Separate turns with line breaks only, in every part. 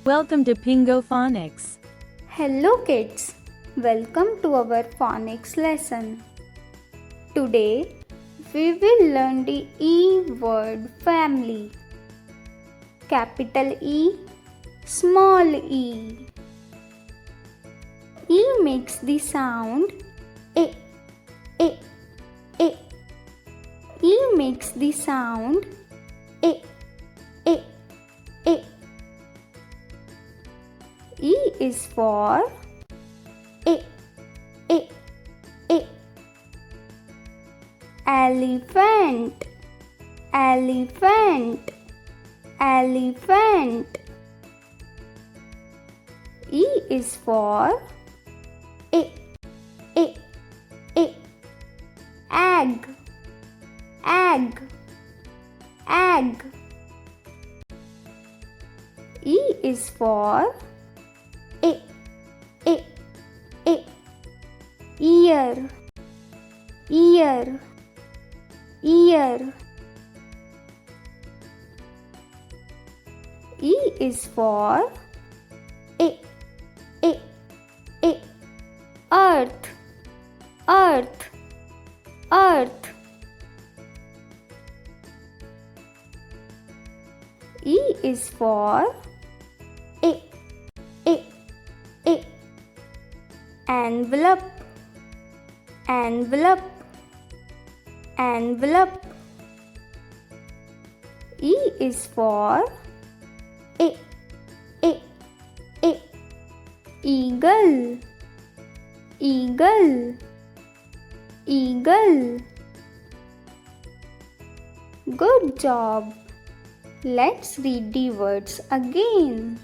Welcome to Pingo Phonics.
Hello kids, welcome to our phonics lesson. Today we will learn the E word family. Capital E, small e. E makes the sound E, E, E. E makes the sound E, E, E. E is for E, E, E. Elephant, elephant, elephant. E is for E, E, E. Egg, egg, egg. E is for E, E, E. Ear, ear, ear. E is for E, E, E. Earth, earth, earth. E is for E, E, E. Envelope, envelope, envelope. E is for E, E, E. Eagle, eagle, eagle. Good job. Let's read the words again.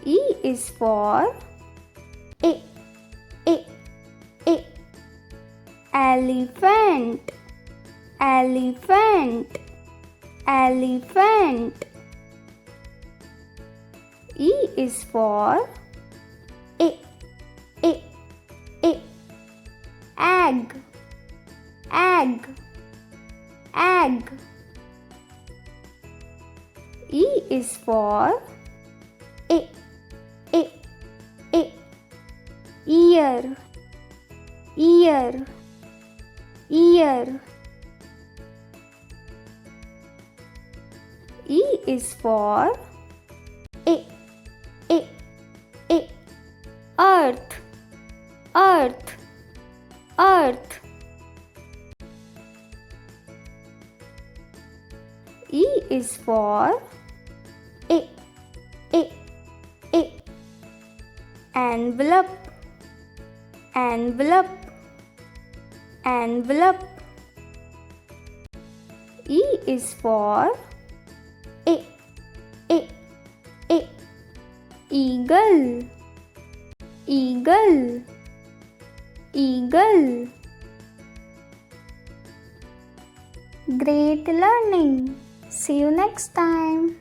E is for E, E, E. Elephant, elephant, elephant. E is for E, E, E. Egg, egg, egg. E is for E, E, E. Ear, ear, ear. E is for E, E, E. Earth, earth, earth. E is for E, E, E. Envelope, envelope, envelope. E is for E, E, E. Eagle, eagle, eagle. Great learning. See you next time.